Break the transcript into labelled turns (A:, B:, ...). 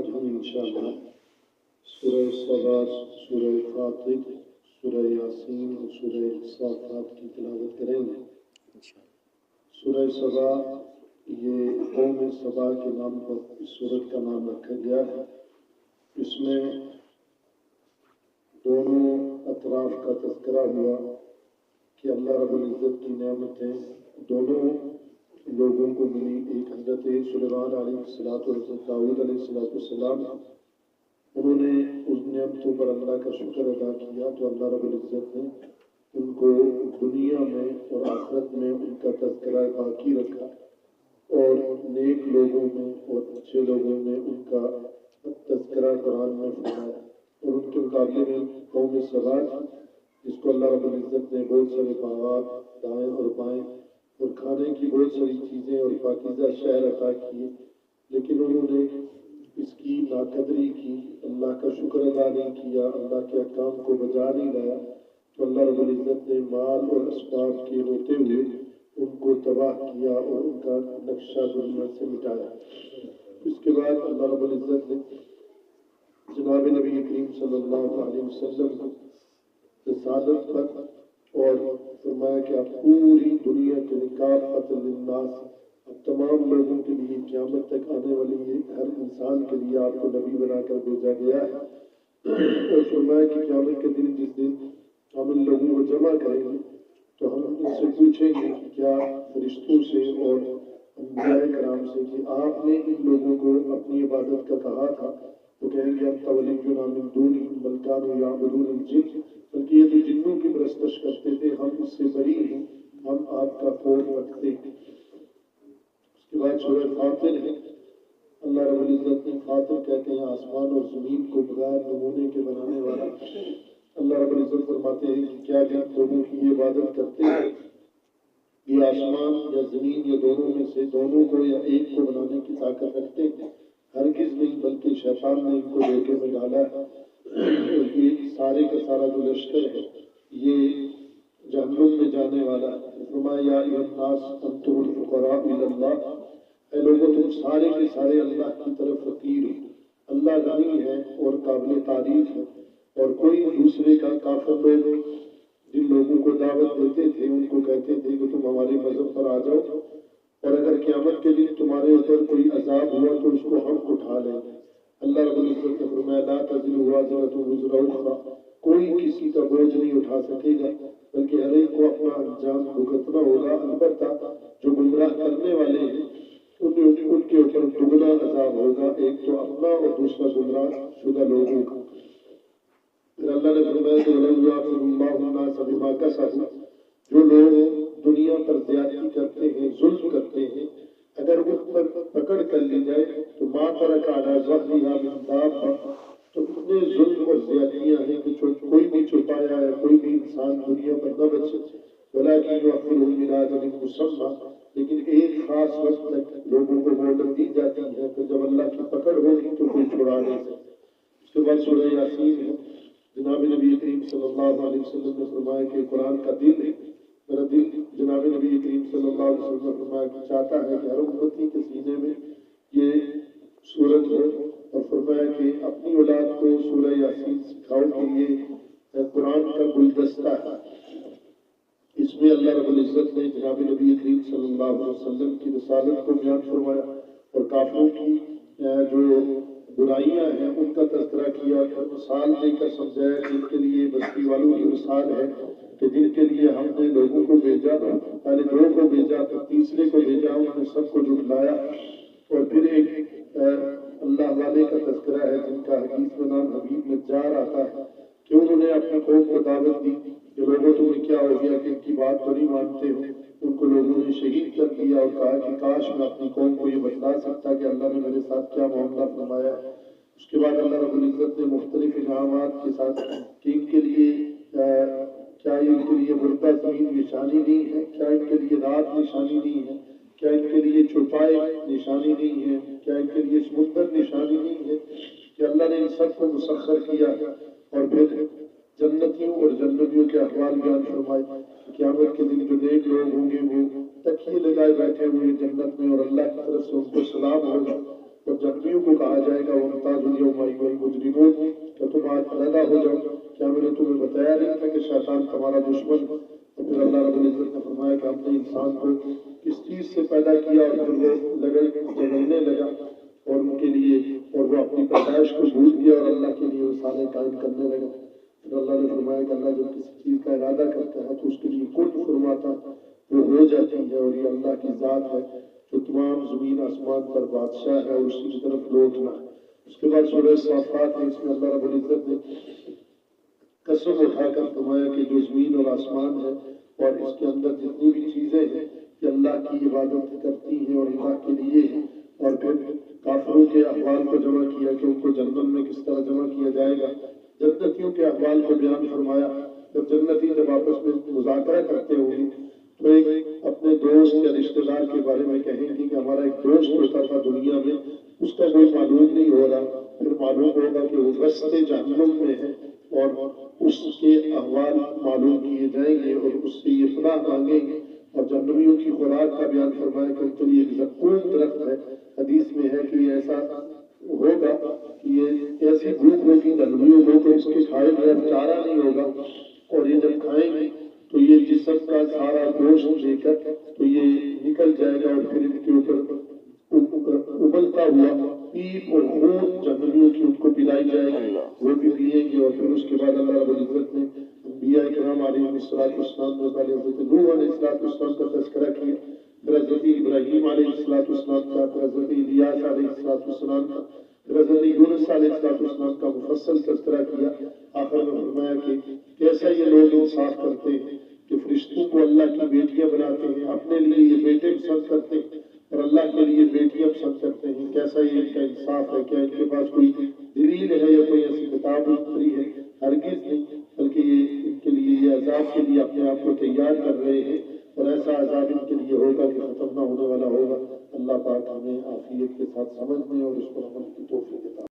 A: آج ہم انشاءاللہ سورہ سبا، سورہ فاطر، سورہ یاسین اور سورہ صافات کی تلاوت کریں گے۔ سورہ سبا یہ قوم سبا کے نام پر اس سورت کا نام رکھا گیا ہے۔ اس میں دونوں اطراف کا تذکرہ ہوا کہ اللہ رب العزت کی نعمتیں دونوں لوگوں کو ملی۔ ایک حضرت سلیمان علیہ الصلوۃ و حضرت داؤد علیہ السلام، انہوں نے اس نعمتوں پر اللہ کا شکر ادا کیا تو اللہ رب العزت نے ان کو دنیا میں اور آخرت میں ان کا تذکرہ باقی رکھا، اور نیک لوگوں میں اور اچھے لوگوں میں ان کا تذکرہ قرآن میں فرمایا۔ اور ان کے مقابلے میں قوم سبا، جس کو اللہ رب العزت نے بہت سارے باغات دائیں اور بائیں اور کھانے کی بہت ساری چیزیں اور پاکیزہ شہر عطا کیے، لیکن انہوں نے اس کی ناقدری کی، اللہ کا شکر ادا نہیں کیا، اللہ کے احکام کو بجا نہیں لایا، تو اللہ رب العزت نے مال اور اسباب کے ہوتے ہوئے ان کو تباہ کیا اور ان کا نقشہ دنیا سے مٹایا۔ اس کے بعد اللہ رب العزت نے جناب نبی کریم صلی اللہ علیہ وسلم کو رسالت پر اور فرمایا کہ آپ پوری دنیا کے کافۃ للناس، اب تمام لوگوں کے لیے قیامت تک آنے والی ہر انسان کے لیے آپ کو نبی بنا کر بھیجا گیا ہے۔ اور فرمایا کہ قیامت کے دن جس دن ہم ان لوگوں کو جمع کریں گے تو ہم ان سے پوچھیں گے کہ کیا فرشتوں سے اور انبیاء کرام سے کہ آپ نے ان لوگوں کو اپنی عبادت کا کہا تھا، وہ کہیں گے انت ولینا من دونہم بل کانوا یعبدون الجن، بلکہ یہ تو جنوں کی پرستش کرتے تھے، ہم اس سے بری ہیں، ہم آپ کا خوف رکھتے ہیں۔ اس کے بعد سورہ فاطر ہے۔ اللہ رب العزت نے فاطر کہتے ہیں آسمان اور زمین کو بغیر نمونے کے بنانے والا۔ اللہ رب العزت فرماتے ہیں کہ کیا جن لوگوں کی یہ عبادت کرتے ہیں یہ آسمان یا زمین یا دونوں میں سے دونوں کو یا ایک کو بنانے کی طاقت رکھتے ہیں؟ ہرگز نہیں، بلکہ شیطان نے ان کو دھوکے میں ڈالا ہے۔ یہ سارے کا سارا جو لشکر ہے یہ جہنم میں جانے والا ہے۔ فرمایا یا ایھا الناس انتم الفقراء الی اللہ، اے لوگوں تم سارے کے سارے اللہ کی طرف فقیر ہو۔ اللہ غنی ہے اور قابل تعریف ہے، اور کوئی دوسرے کا کافر لوگ جن لوگوں کو دعوت دیتے تھے ان کو کہتے تھے کہ تم ہمارے مذہب پر آ جاؤ، اور اگر قیامت کے دن تمہارے اوپر کوئی عذاب ہوا تو اس کو ہم اٹھا لیں گے۔ اللہ رب العزت نے فرمایا لا تزر وازرۃ وزر اخرى، کوئی کسی کا بوجھ نہیں اٹھا سکے گا، بلکہ ہر ایک کو اپنا انجام بھگتنا ہوگا۔ البتہ جو گمراہ کرنے والے ہیں ان کے اوپر دگنا عذاب ہوگا، ایک تو اپنا اور دوسرا گمراہ شدہ لوگوں کا۔ پھر اللہ نے فرمایا کہ وَلَوْ يَأْخُذُ اللَّهُ النَّاسَ بِمَا كَسَبُوا، جو لوگ دنیا پر زیادتی کرتے ہیں، ظلم کرتے ہیں، اگر ان پر پکڑ کر لی جائے تو مَا تَرَكَ عَلَىٰ ظَهْرِهَا مِن دَابَّةٍ، تو اتنے ظلم اور زیادتیاں ہیں کہ کوئی بھی چھپایا ہے، کوئی بھی انسان دنیا پر نہ بچے۔ وَلَٰكِنْ يُؤَخِّرُهُمْ إِلَىٰ أَجَلٍ مُّسَمًّى، لیکن ایک خاص وقت تک لوگوں کو مہلت دی جاتی ہے، پھر جب اللہ کی پکڑ ہوگی تو کوئی چھڑا نہیں سکتا۔ اس کے بعد سورہ یاسین ہے۔ جناب نبی کریم صلی اللہ علیہ وسلم نے فرمایا کہ قرآن کا دل ہے، میرا دل جناب نبی کریم صلی اللہ علیہ وسلم نے فرمایا کہ چاہتا ہے کہ ہر امتی کے سینے میں یہ سورت ہو، اور فرمایا کہ اپنی اولاد کو سورہ یاسین سکھاؤ کہ یہ قرآن کا گلدستہ ہے۔ اس میں اللہ رب العزت نے جناب نبی کریم صلی اللہ علیہ وسلم کی رسالت کو بیان فرمایا، اور کافروں کی جو برائیاں ہیں ان کا تذکرہ کیا، اور مثال دے کر سمجھایا جن کے لیے بستی والوں کی مثال ہے کہ جن کے لیے ہم نے لوگوں کو بھیجا، پہلے دو کو بھیجا پھر تیسرے کو بھیجا، انہوں نے سب کو جھٹلایا۔ اور پھر ایک اللہ والے کا تذکرہ ہے جن کا حدیث میں نام حبیب نجار آتا ہے کہ انہوں نے اپنی قوم کو دعوت دی کہ لوگوں تمہیں کیا ہو گیا کہ ان کی بات تو نہیں مانتے ہو۔ ان کو لوگوں نے شہید کر دیا اور کہا کہ کاش میں اپنی قوم کو یہ بتلا سکتا کہ اللہ نے میرے ساتھ کیا معاملہ فرمایا۔ اس کے بعد اللہ رب العزت نے مختلف انعامات کے ساتھ کہ ان کے لیے کیا ان کے لیے مردہ زمین نشانی نہیں ہے، کیا ان کے لیے رات نشانی نہیں ہے، کیا ان کے لیے چوپائے نشانی نہیں ہے، کیا ان کے لیے سمندر نشانی نہیں ہے، کہ اللہ نے ان سب کو مسخر کیا۔ اور پھر جنتیوں اور جنتیوں کے احوال بیان فرمائے۔ قیامت کے دن جو نیک لوگ ہوں گے وہ تکیے لگائے بیٹھے ہوئے جنت میں، اور اللہ کی طرف سے ان کو سلام ہوگا، اور جنتیوں کو کہا جائے گا وَامْتَازُوا الْيَوْمَ أَيُّهَا الْمُجْرِمُونَ، کہ تم آج علیحدہ ہو جاؤ، کیا میں نے تمہیں بتایا نہیں تھا کہ شیطان تمہارا دشمن؟ اور پھر اللہ رب العزت نے فرمایا کہ ہم نے انسان کو کس چیز سے پیدا کیا، اور پھر وہ جگڑنے لگا اور ان کے لیے، اور وہ اپنی پیدائش کو بھول گیا اور اللہ کے لیے مثالیں قائم کرنے لگا۔ پھر اللہ نے فرمایا کہ اللہ جب کسی چیز کا ارادہ کرتا ہے تو اس کے لیے کن فرماتا وہ ہو جاتی ہے، اور یہ اللہ کی ذات ہے جو تمام زمین آسمان پر بادشاہ ہے اور اسی کی طرف لوٹنا ہے۔ اس کے بعد سورہ صافات ہے، اس میں اللہ رب العزت نے قسم اٹھا کر فرمایا کہ جو زمین اور آسمان ہے اور اس کے اندر جتنی بھی چیزیں ہیں کہ اللہ کی عبادت کرتی ہیں اور اللہ کے لیے ہیں۔ اور پھر کافروں کے احوال کو جمع کیا کہ ان کو جنت میں کس طرح جمع کیا جائے گا، جنتیوں کے احوال کو بیان فرمایا۔ جب جنتی جب آپس میں مذاکرہ کرتے ہوں گے تو ایک اپنے دوست یا رشتہ دار کے بارے میں کہیں گے کہ ہمارا ایک دوست ہوتا تھا دنیا میں، اس کا کوئی معلوم نہیں ہو رہا، پھر معلوم ہوگا کہ وہ وسط جہنم میں ہے، اور اس کے احوال معلوم کیے جائیں گے اور اس سے یہ پناہ مانگیں گے۔ اور جہنمیوں کی خوراک کا بیان فرمایا کہ ان کے لیے ایک زقوم درخت ہے، حدیث میں ہے کہ یہ ایسا ہوگا کہ یہ ایسی بھوک ہوگی جہنمیوں کو کہ اس کے کھائے بغیر چارہ نہیں ہوگا، اور یہ جب کھائیں گے تو یہ جسم کا سارا گوشت لے کر تو یہ نکل جائے گا، اور پھر ان کے اوپر ابلتا ہوا پیپ اور خون جہنمیوں کی ان کو پلائی جائے گی، وہ بھی پیئیں گے۔ اور پھر اس کے بعد اللہ رب العزت نے انبیاء کرام علیہ السلام نے پہلے حضرت نوح علیہ السلام کا تذکرہ کیا، پھر حضرت ابراہیم علیہ السلام کا، پھر حضرت الیاس علیہ السلام کا، پھر حضرت یونس علیہ السلام کا مفصل تذکرہ کیا۔ آخر میں فرمایا کہ کیسا یہ لوگ انصاف کرتے ہیں کہ فرشتوں کو اللہ کی بیٹیاں بناتے ہیں، اپنے لیے یہ بیٹے پسند کرتے ہیں اور اللہ کے لیے بیٹیاں پسند کرتے ہیں، کیسا یہ ان کا انصاف ہے؟ کیا ان کے پاس کوئی دلیل ہے یا کوئی ایسی کتاب اتری ہے؟ ہرگز نہیں، بلکہ یہ ان کے لیے یہ عذاب کے لیے اپنے آپ کو تیار کر رہے ہیں، اور ایسا عذاب ان کے لیے ہوگا کہ ختم نہ ہونے والا ہوگا۔ اللہ پاک ہمیں عافیت کے ساتھ سمجھنے اور اس پر عمل کی توفیق عطا